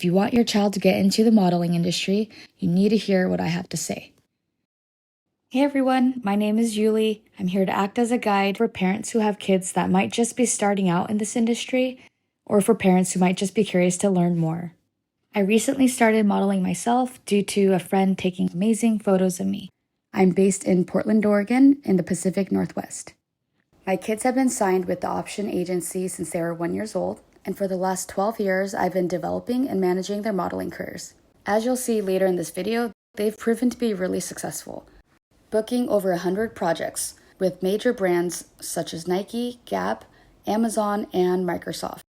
If you want your child to get into the modeling industry, you need to hear what I have to say. Hey everyone, my name is Julie. I'm here to act as a guide for parents who have kids that might just be starting out in this industry, or for parents who might just be curious to learn more. I recently started modeling myself due to a friend taking amazing photos of me. I'm based in Portland, Oregon, in the Pacific Northwest. My kids have been signed with the Option Agency since they were 1 year old, and for the last 12 years, I've been developing and managing their modeling careers. As you'll see later in this video, they've proven to be really successful, booking over 100 projects with major brands such as Nike, Gap, Amazon, and Microsoft.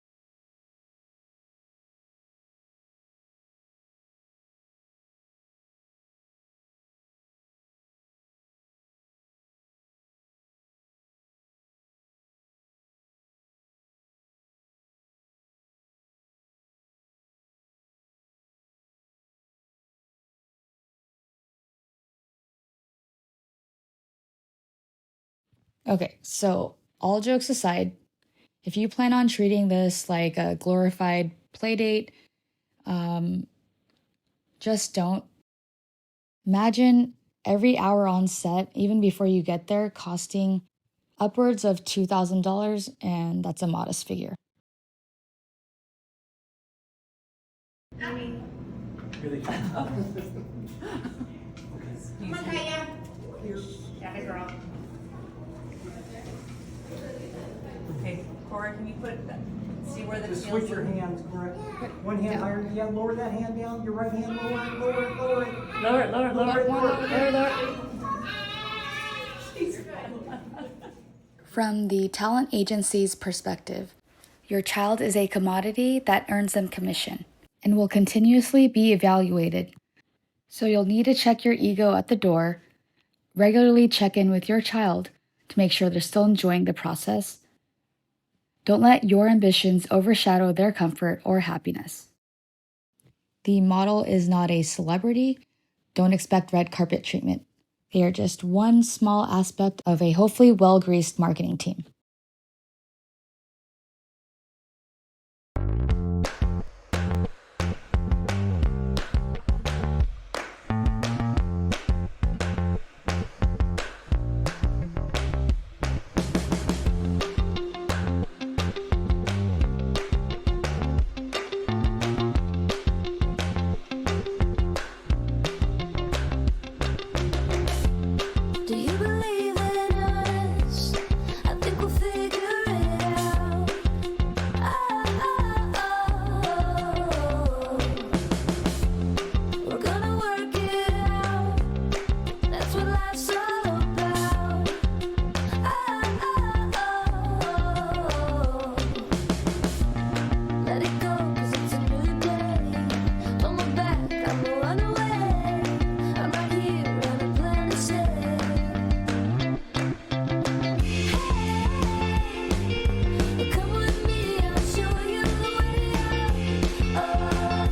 Okay, so all jokes aside, if you plan on treating this like a glorified playdate, just don't. Imagine every hour on set, even before you get there, costing upwards of $2,000, and that's a modest figure. Really? Come on, Kaya. Got it, girl. Okay, Cora, can you see where the Just tails switch your are? hands, correct? One hand higher, yeah, lower that hand down, your right hand, lower it, lower it, lower it. Lower it, lower it, lower it, lower it. From the talent agency's perspective, your child is a commodity that earns them commission and will continuously be evaluated. So you'll need to check your ego at the door, regularly check in with your child to make sure they're still enjoying the process. Don't let your ambitions overshadow their comfort or happiness. The model is not a celebrity. Don't expect red carpet treatment. They are just one small aspect of a hopefully well-greased marketing team. Do you believe in us? I think we'll figure it out. We're gonna work it out. That's what life's all about. Let it go, 'cause it's a new day. Don't look back, I'm a runaway. I'm right here on a planet safe. Come with me, I'll show you the way out.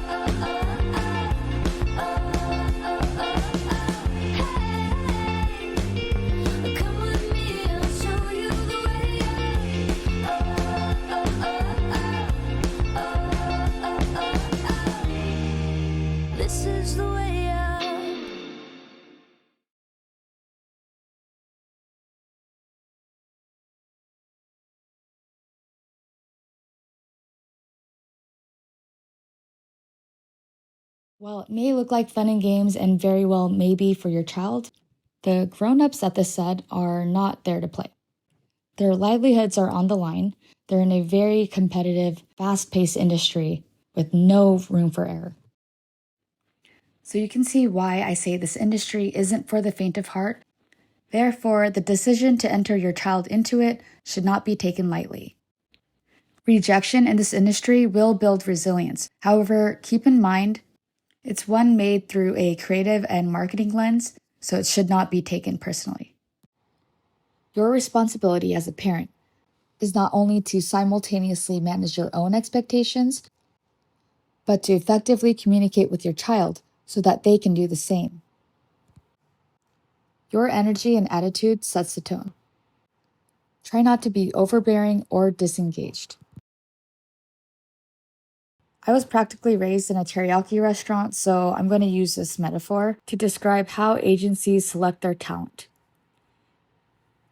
Come with me, I'll show you the way out. This is the way out. While it may look like fun and games and very well may be for your child, the grown-ups at the set are not there to play. Their livelihoods are on the line. They're in a very competitive, fast-paced industry with no room for error. So you can see why I say this industry isn't for the faint of heart. Therefore, the decision to enter your child into it should not be taken lightly. Rejection in this industry will build resilience. However, keep in mind, it's one made through a creative and marketing lens, so it should not be taken personally. Your responsibility as a parent is not only to simultaneously manage your own expectations, but to effectively communicate with your child so that they can do the same. Your energy and attitude sets the tone. Try not to be overbearing or disengaged. I was practically raised in a teriyaki restaurant, so I'm going to use this metaphor to describe how agencies select their talent.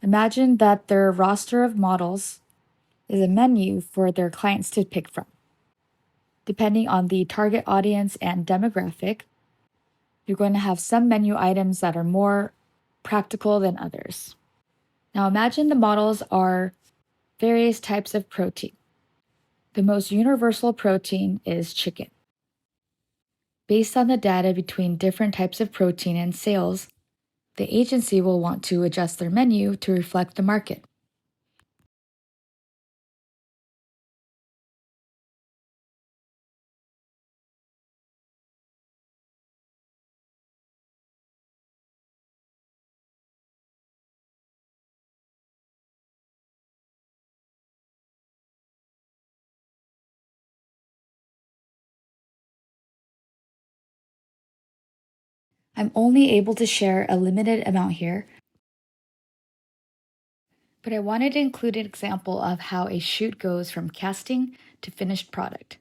Imagine that their roster of models is a menu for their clients to pick from. Depending on the target audience and demographic, you're going to have some menu items that are more practical than others. Now imagine the models are various types of protein. The most universal protein is chicken. Based on the data between different types of protein and sales, the agency will want to adjust their menu to reflect the market. I'm only able to share a limited amount here, but I wanted to include an example of how a shoot goes from casting to finished product.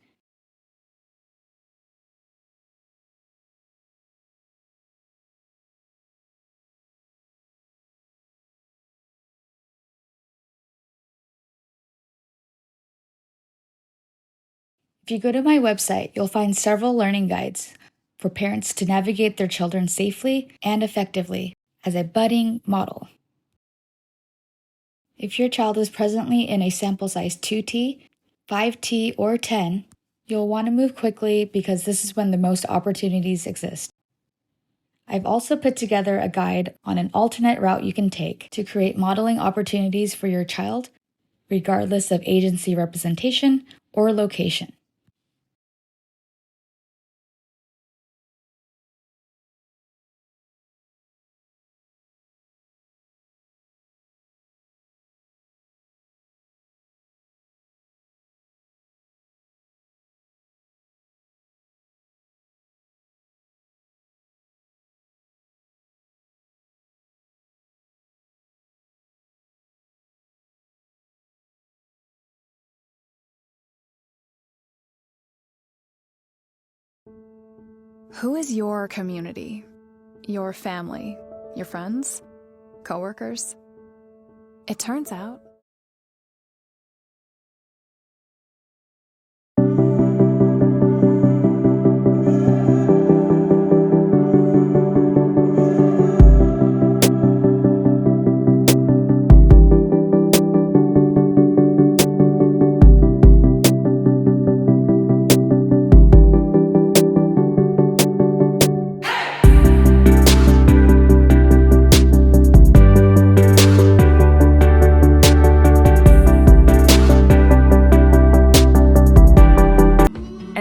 If you go to my website, you'll find several learning guides for parents to navigate their children safely and effectively as a budding model. If your child is presently in a sample size 2T, 5T, or 10, you'll want to move quickly because this is when the most opportunities exist. I've also put together a guide on an alternate route you can take to create modeling opportunities for your child, regardless of agency representation or location. Who is your community? Your family? Your friends? Coworkers? It turns out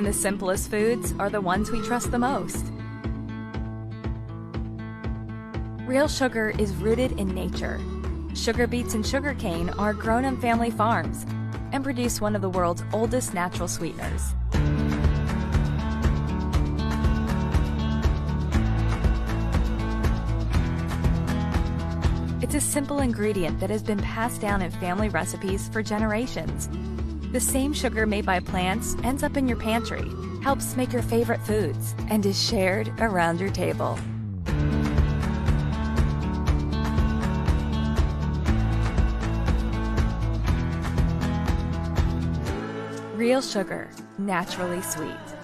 and the simplest foods are the ones we trust the most. Real Sugar is rooted in nature. Sugar beets and sugarcane are grown on family farms and produce one of the world's oldest natural sweeteners. It's a simple ingredient that has been passed down in family recipes for generations. The same sugar made by plants ends up in your pantry, helps make your favorite foods, and is shared around your table. Real Sugar, naturally sweet.